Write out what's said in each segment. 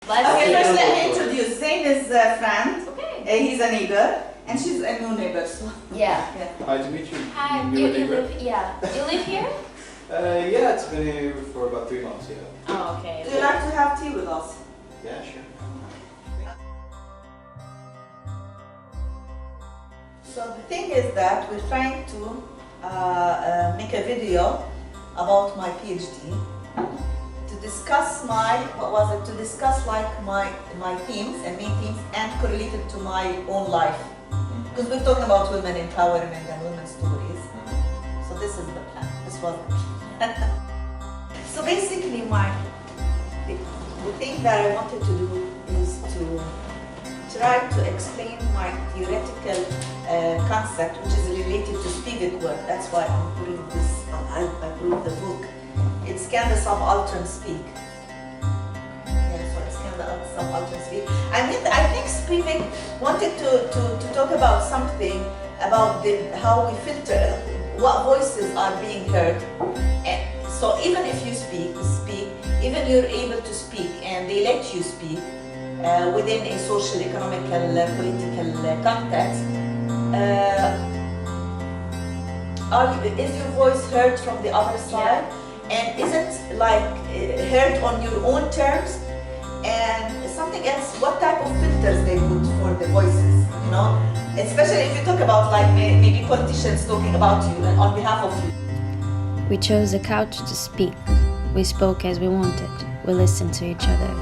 Okay, first let me introduce. Zain is a friend. Okay. He's a neighbor, and she's a new neighbor. So. Yeah. Hi, Dimitri. Hi. You're a You neighbor? live? Yeah. You live here? Yeah, it's been here for about 3 months, yeah. Oh, okay. Would you like to have tea with us? Yeah, sure. So the thing is that we're trying to make a video about my PhD to discuss to discuss like my themes and main themes and correlated to my own life. Because we're talking about women empowerment and women's stories. So this is the plan. This was the plan. So basically the thing that I wanted to do is to try to explain my theoretical concept, which is related to Spivak work. That's why I'm putting this, I wrote the book. It's Can the Subaltern Speak? Yeah, so it's Can the Subaltern Speak. I mean, I think Spivak wanted to talk about something about how we filter, what voices are being heard. And so even if you speak, even you're able to speak and they let you speak, within a social, economical, political context, is your voice heard from the other side? Yeah. And is it like heard on your own terms? And something else, what type of filters they put for the voices, you know? Especially if you talk about like maybe politicians talking about you and on behalf of you. We chose a couch to speak. We spoke as we wanted. We listened to each other.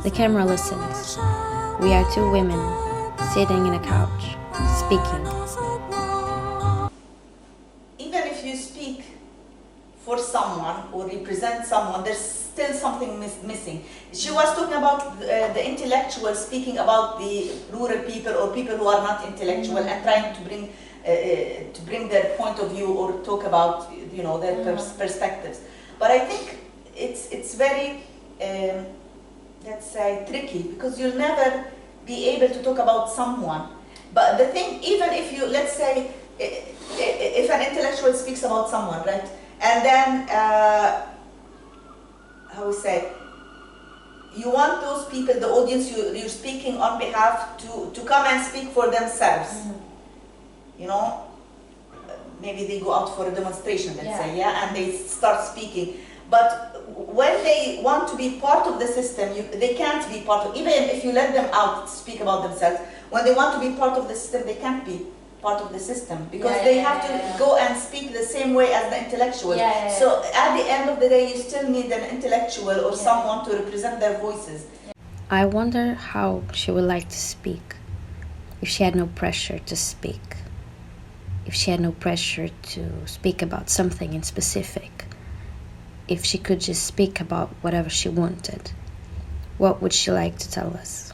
The camera listens. We are two women sitting in a couch, speaking. Even if you speak for someone or represent someone, there's still something missing. She was talking about the intellectual speaking about the rural people or people who are not intellectual and trying to bring their point of view or talk about their perspectives. But I think it's very let's say tricky, because you'll never be able to talk about someone. But the thing, even if you, let's say, if an intellectual speaks about someone, right, and then, how we say, you want those people, the audience you're speaking on behalf, to come and speak for themselves. You know, maybe they go out for a demonstration, let's say, and they start speaking. But when they want to be part of the system, they can't be part of, even if you let them out to speak about themselves, when they want to be part of the system, they can't be part of the system, because they have to go and speak the same way as the intellectual. So at the end of the day, you still need an intellectual or someone to represent their voices. I wonder how she would like to speak, if she had no pressure to speak, if she had no pressure to speak about something in specific. If she could just speak about whatever she wanted, what would she like to tell us?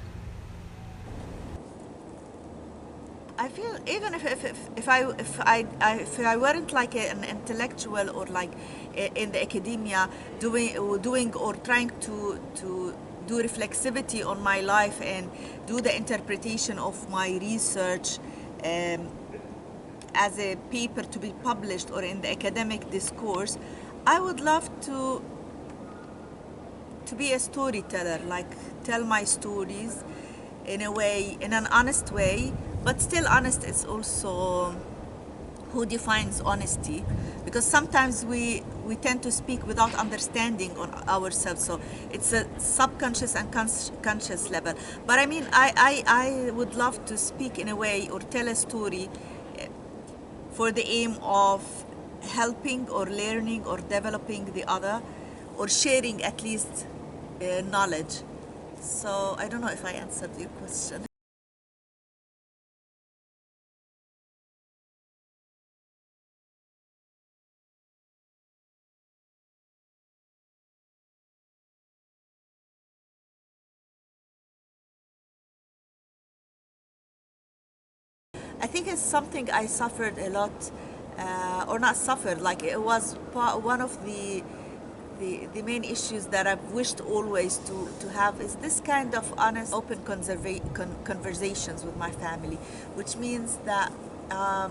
I feel even if I weren't like an intellectual or like in the academia doing or trying to do reflexivity on my life and do the interpretation of my research as a paper to be published or in the academic discourse, I would love to be a storyteller, like tell my stories in a way, in an honest way, but still honest is also who defines honesty, because sometimes we tend to speak without understanding on ourselves, so it's a subconscious and conscious level. But I mean, I would love to speak in a way or tell a story for the aim of helping or learning or developing the other, or sharing at least knowledge. So I don't know if I answered your question. I think it's something I suffered a lot, or not suffered, like it was one of the main issues that I've wished always to have is this kind of honest, open conversations with my family, which means that, I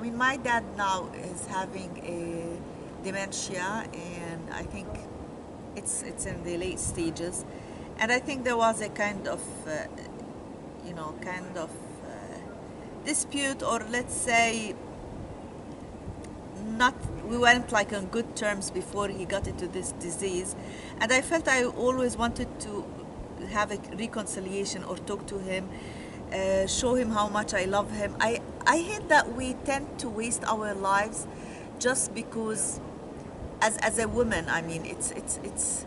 mean, my dad now is having a dementia, and I think it's in the late stages. And I think there was a kind of, dispute, or let's say, we weren't like on good terms before he got into this disease. And I felt I always wanted to have a reconciliation or talk to him, show him how much I love him. I hate that we tend to waste our lives just because, as a woman, I mean, it's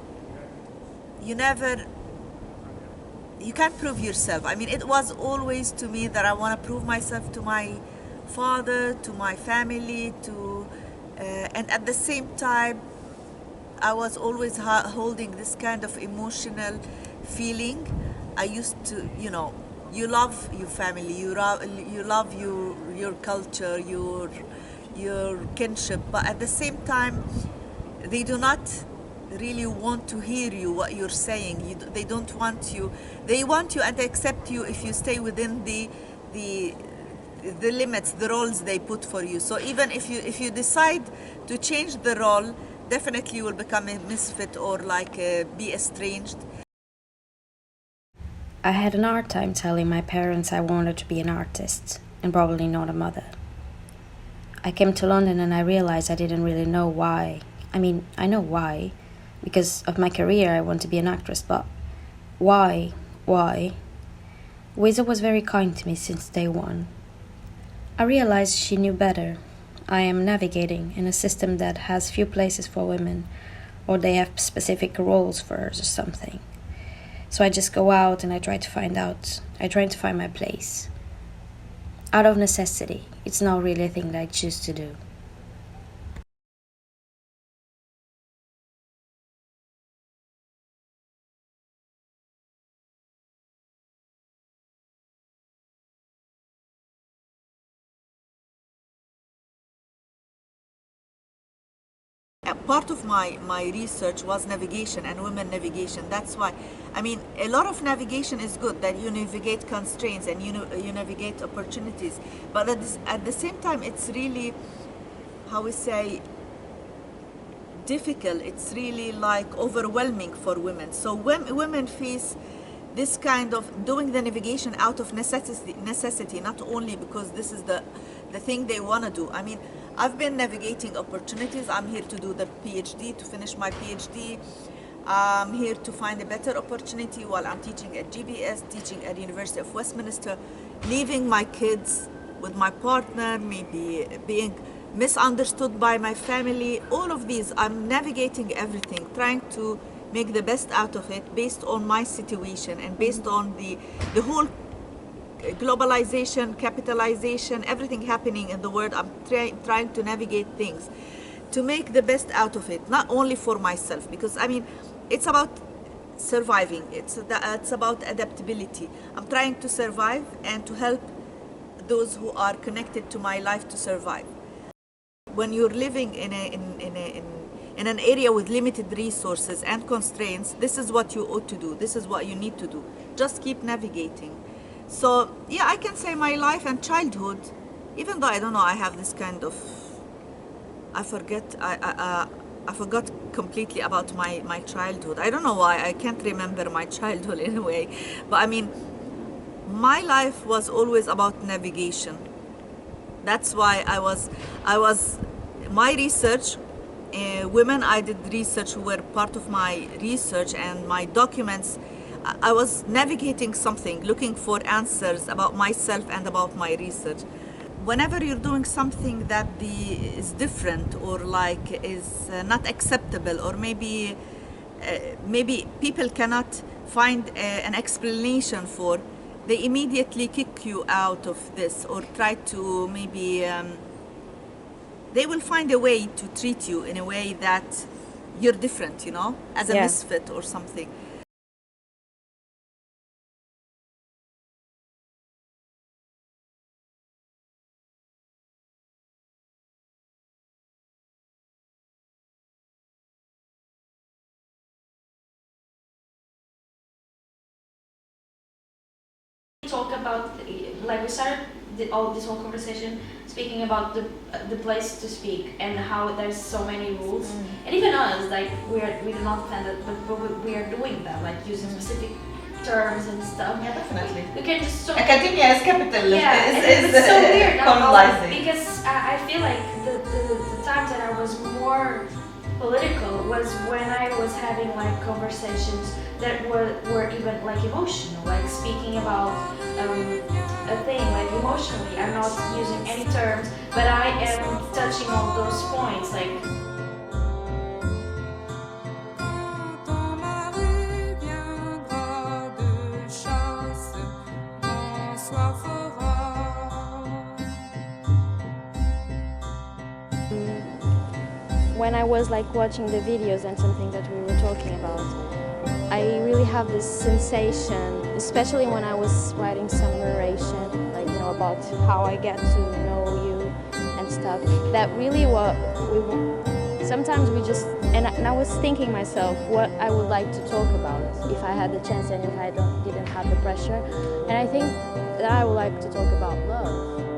you can't prove yourself. I mean, it was always to me that I want to prove myself to my father, to my family, and at the same time, I was always holding this kind of emotional feeling. I used to, you love your family, you love your culture, your kinship, but at the same time, they do not really want to hear you, what you're saying. They don't want you. They want you and accept you if you stay within the limits, the roles they put for you. So even if you decide to change the role, definitely you will become a misfit or be estranged. I had an hard time telling my parents I wanted to be an artist and probably not a mother. I came to London and I realized I didn't really know why. I mean, I know why. Because of my career, I want to be an actress, but why? Wiza was very kind to me since day one. I realized she knew better. I am navigating in a system that has few places for women, or they have specific roles for us or something. So I just go out and I try to find my place. Out of necessity. It's not really a thing that I choose to do. Part of my research was navigation and women navigation. That's why, I mean, a lot of navigation is good, that you navigate constraints and you navigate opportunities. But at the same time, it's really, how we say, difficult. It's really overwhelming for women. So when women face this kind of doing the navigation out of necessity, not only because this is the thing they want to do. I mean, I've been navigating opportunities. I'm here to do the PhD, to finish my PhD. I'm here to find a better opportunity while I'm teaching at GBS, teaching at University of Westminster, leaving my kids with my partner, maybe being misunderstood by my family. All of these, I'm navigating everything, trying to make the best out of it based on my situation and based on the whole globalization, capitalization, everything happening in the world. I'm trying to navigate things to make the best out of it, not only for myself, because I mean, it's about surviving. It's about adaptability. I'm trying to survive and to help those who are connected to my life to survive. When you're living in an area with limited resources and constraints, this is what you ought to do. This is what you need to do. Just keep navigating. So yeah, I can say my life and childhood, even though I don't know, I have this kind of, I forgot completely about my childhood. I don't know why, I can't remember my childhood in a way. But I mean, my life was always about navigation. That's why my research, women I did research were part of my research, and my documents, I was navigating something, looking for answers about myself and about my research. Whenever you're doing something that is different or is not acceptable, or maybe people cannot find an explanation for, they immediately kick you out of this, or try to they will find a way to treat you in a way that you're different, as a misfit or something. Talk about, we started all this whole conversation speaking about the place to speak and how there's so many rules. And even us, like we do not plan that, but we are doing that, like using specific terms and stuff. Yeah, definitely. We can just Academia is capitalist. Yeah, is it's so weird now, colonizing. because I feel like the times that I was more political was when I was having like conversations that were even like emotional, like speaking about a thing like emotionally. I'm not using any terms, but I am touching all those points, like. When I was like watching the videos and something that we were talking about, I really have this sensation, especially when I was writing some narration, like about how I get to know you and stuff. That really sometimes we just, and I was thinking myself what I would like to talk about if I had the chance and if I didn't have the pressure. And I think that I would like to talk about love.